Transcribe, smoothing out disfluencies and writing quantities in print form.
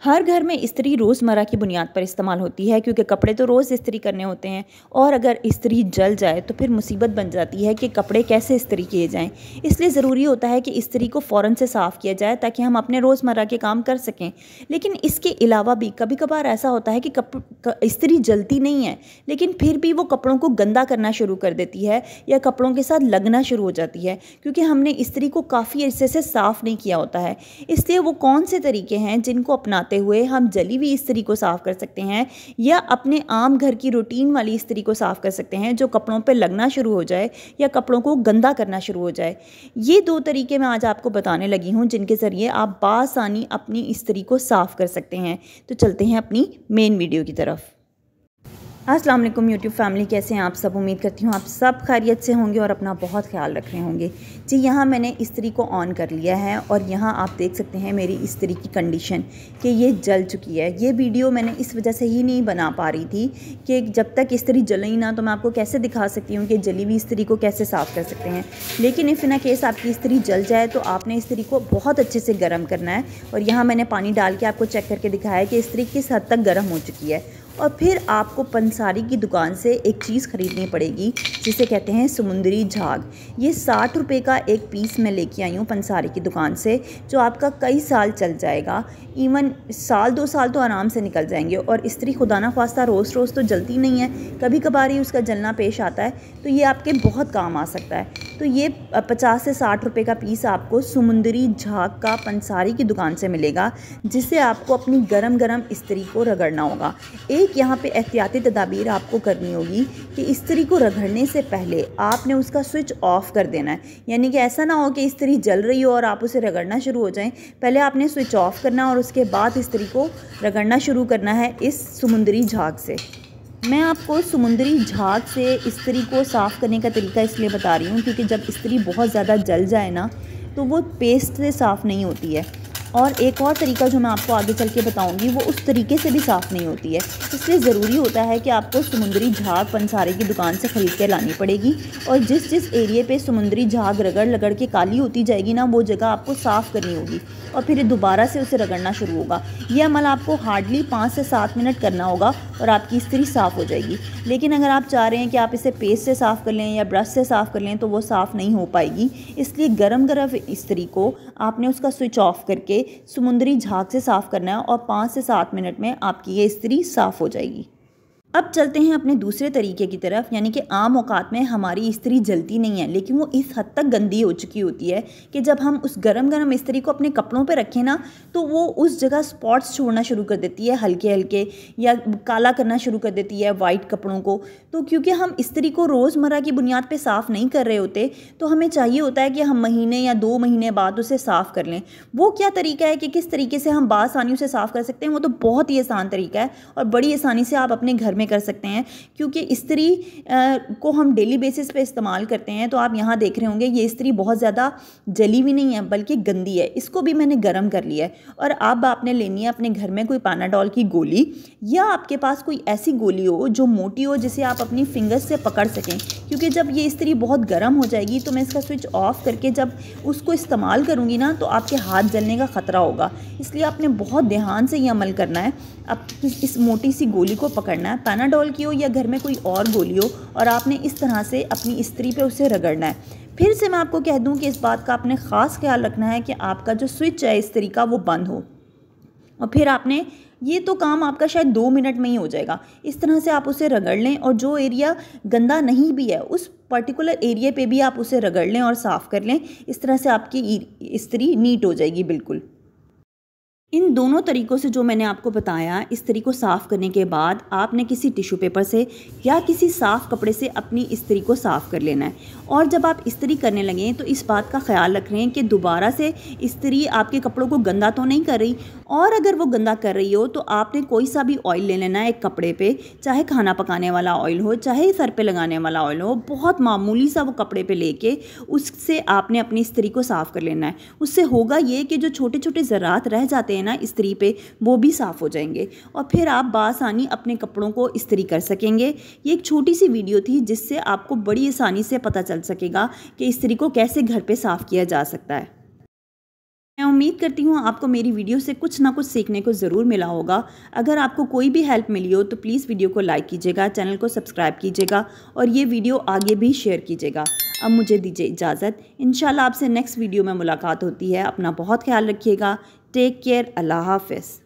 हर घर में इस्त्री रोज़मर्रा की बुनियाद पर इस्तेमाल होती है क्योंकि कपड़े तो रोज़ इस्त्री करने होते हैं और अगर इस्त्री जल जाए तो फिर मुसीबत बन जाती है कि कपड़े कैसे इस्त्री किए जाएं। इसलिए ज़रूरी होता है कि इस्त्री को फ़ौरन से साफ़ किया जाए ताकि हम अपने रोज़मर्रा के काम कर सकें। लेकिन इसके अलावा भी कभी कभार ऐसा होता है कि इस्त्री जलती नहीं है, लेकिन फिर भी वो कपड़ों को गंदा करना शुरू कर देती है या कपड़ों के साथ लगना शुरू हो जाती है क्योंकि हमने इस्त्री को काफ़ी अरसे से साफ़ नहीं किया होता है। इसलिए वो कौन से तरीके हैं जिनको अपनाते हुए हम जली हुई इस्त्री को साफ़ कर सकते हैं या अपने आम घर की रूटीन वाली इस्त्री को साफ़ कर सकते हैं जो कपड़ों पे लगना शुरू हो जाए या कपड़ों को गंदा करना शुरू हो जाए। ये दो तरीके मैं आज आपको बताने लगी हूँ जिनके ज़रिए आप बासानी अपनी इस्त्री को साफ़ कर सकते हैं। तो चलते हैं अपनी मेन वीडियो की तरफ। अस्सलाम वालेकुम यूट्यूब फैमिली, कैसे हैं आप सब। उम्मीद करती हूँ आप सब खैरियत से होंगे और अपना बहुत ख्याल रख रहे होंगे। जी, यहाँ मैंने इस्त्री को ऑन कर लिया है और यहाँ आप देख सकते हैं मेरी इस्त्री की कंडीशन कि ये जल चुकी है। ये वीडियो मैंने इस वजह से ही नहीं बना पा रही थी कि जब तक इस्त्री जले ही ना तो मैं आपको कैसे दिखा सकती हूँ कि जली हुई इस्त्री को कैसे साफ़ कर सकते हैं। लेकिन इफ़ इन अ केस आपकी इस्त्री जल जाए तो आपने इस्त्री को बहुत अच्छे से गर्म करना है और यहाँ मैंने पानी डाल के आपको चेक करके दिखाया है कि इस्त्री किस हद तक गर्म हो चुकी है। और फिर आपको पंसारी की दुकान से एक चीज़ ख़रीदनी पड़ेगी जिसे कहते हैं समुंदरी झाग। ये 60 रुपये का एक पीस मैं लेके आई हूँ पंसारी की दुकान से, जो आपका कई साल चल जाएगा। इवन साल 2 साल तो आराम से निकल जाएंगे। और इस्त्री खुदा ना ख्वास्ता रोज़ तो जलती नहीं है, कभी कभार ही उसका जलना पेश आता है, तो ये आपके बहुत काम आ सकता है। तो ये 50 से 60 रुपये का पीस आपको समुंदरी झाग का पंसारी की दुकान से मिलेगा, जिससे आपको अपनी गरम गरम इस्त्री को रगड़ना होगा। एक यहाँ पे एहतियाती तदाबीर आपको करनी होगी कि इस्त्री को रगड़ने से पहले आपने उसका स्विच ऑफ कर देना है। यानी कि ऐसा ना हो कि इस्त्री जल रही हो और आप उसे रगड़ना शुरू हो जाएं। पहले आपने स्विच ऑफ करना और उसके बाद इस्त्री को रगड़ना शुरू करना है इस समुंदरी झाग से। मैं आपको समुंदरी झाग से इस्त्री को साफ़ करने का तरीका इसलिए बता रही हूँ क्योंकि जब इस्त्री बहुत ज़्यादा जल जाए ना तो वो पेस्ट से साफ़ नहीं होती है। और एक और तरीका जो मैं आपको आगे चल के बताऊंगी वो उस तरीके से भी साफ़ नहीं होती है। इसलिए ज़रूरी होता है कि आपको समुंदरी झाग पंसारी की दुकान से ख़रीद के लानी पड़ेगी और जिस जिस एरिए पे समुंदरी झाग रगड़ के काली होती जाएगी ना, वो जगह आपको साफ़ करनी होगी और फिर दोबारा से उसे रगड़ना शुरू होगा। ये अमल आपको हार्डली 5 से 7 मिनट करना होगा और आपकी इस्त्री साफ़ हो जाएगी। लेकिन अगर आप चाह रहे हैं कि आप इसे पेस्ट से साफ़ कर लें या ब्रश से साफ़ कर लें तो वो साफ़ नहीं हो पाएगी। इसलिए गरम गरम इस्त्री को आपने उसका स्विच ऑफ करके समुंदरी झाग से साफ़ करना है और 5 से 7 मिनट में आपकी ये इस्त्री साफ़ हो जाएगी। अब चलते हैं अपने दूसरे तरीके की तरफ। यानी कि आम औकात में हमारी इस्त्री जलती नहीं है, लेकिन वो इस हद तक गंदी हो चुकी होती है कि जब हम उस गरम गरम इस्त्री को अपने कपड़ों पे रखें ना तो वो उस जगह स्पॉट्स छोड़ना शुरू कर देती है, हल्के हल्के, या काला करना शुरू कर देती है वाइट कपड़ों को। तो क्योंकि हम इस्त्री को रोज़मर्रा की बुनियाद पर साफ़ नहीं कर रहे होते तो हमें चाहिए होता है कि हम महीने या 2 महीने बाद उसे साफ़ कर लें। वो क्या तरीका है कि किस तरीके से हम बासानी उसे साफ़ कर सकते हैं, वो तो बहुत ही आसान तरीका है और बड़ी आसानी से आप अपने घर में कर सकते हैं। क्योंकि इस्त्री को हम डेली बेसिस पे इस्तेमाल करते हैं। तो आप यहाँ देख रहे होंगे ये इस्त्री बहुत ज़्यादा जली भी नहीं है बल्कि गंदी है। इसको भी मैंने गर्म कर लिया है और अब आपने लेनी है अपने घर में कोई पैनाडोल की गोली या आपके पास कोई ऐसी गोली हो जो मोटी हो जिसे आप अपनी फिंगर्स से पकड़ सकें। क्योंकि जब ये इस्त्री बहुत गर्म हो जाएगी तो मैं इसका स्विच ऑफ करके जब उसको इस्तेमाल करूँगी ना तो आपके हाथ जलने का ख़तरा होगा। इसलिए आपने बहुत ध्यान से ये अमल करना है। अब इस मोटी सी गोली को पकड़ना है, पैनाडोल की हो या घर में कोई और गोली हो, और आपने इस तरह से अपनी इस्त्री पे उसे रगड़ना है। फिर से मैं आपको कह दूं कि इस बात का आपने ख़ास ख्याल रखना है कि आपका जो स्विच है इस्त्री का वो बंद हो। और फिर आपने ये तो काम आपका शायद 2 मिनट में ही हो जाएगा। इस तरह से आप उसे रगड़ लें और जो एरिया गंदा नहीं भी है उस पर्टिकुलर एरिया पे भी आप उसे रगड़ लें और साफ़ कर लें। इस तरह से आपकी इस्त्री नीट हो जाएगी बिल्कुल। इन दोनों तरीक़ों से जो मैंने आपको बताया, इस्त्री को साफ़ करने के बाद आपने किसी टिश्यू पेपर से या किसी साफ़ कपड़े से अपनी इस्त्री को साफ़ कर लेना है। और जब आप इस्त्री करने लगें तो इस बात का ख्याल रखें कि दोबारा से इस्त्री आपके कपड़ों को गंदा तो नहीं कर रही, और अगर वो गंदा कर रही हो तो आपने कोई सा भी ऑयल ले लेना है एक कपड़े पे, चाहे खाना पकाने वाला ऑयल हो चाहे सर पे लगाने वाला ऑयल हो, बहुत मामूली सा वो कपड़े पे लेके उससे आपने अपनी इस्त्री को साफ़ कर लेना है। उससे होगा ये कि जो छोटे छोटे ज़रात रह जाते हैं ना इस्त्री पे वो भी साफ़ हो जाएंगे और फिर आप बासानी अपने कपड़ों को इस्त्री कर सकेंगे। ये एक छोटी सी वीडियो थी जिससे आपको बड़ी आसानी से पता चल सकेगा कि इस्त्री को कैसे घर पे साफ़ किया जा सकता है। मैं उम्मीद करती हूँ आपको मेरी वीडियो से कुछ ना कुछ सीखने को ज़रूर मिला होगा। अगर आपको कोई भी हेल्प मिली हो तो प्लीज़ वीडियो को लाइक कीजिएगा, चैनल को सब्सक्राइब कीजिएगा और ये वीडियो आगे भी शेयर कीजिएगा। अब मुझे दीजिए इजाज़त। इंशाल्लाह आपसे नेक्स्ट वीडियो में मुलाकात होती है। अपना बहुत ख्याल रखिएगा। Take care. अल्लाह हाफ़िज़।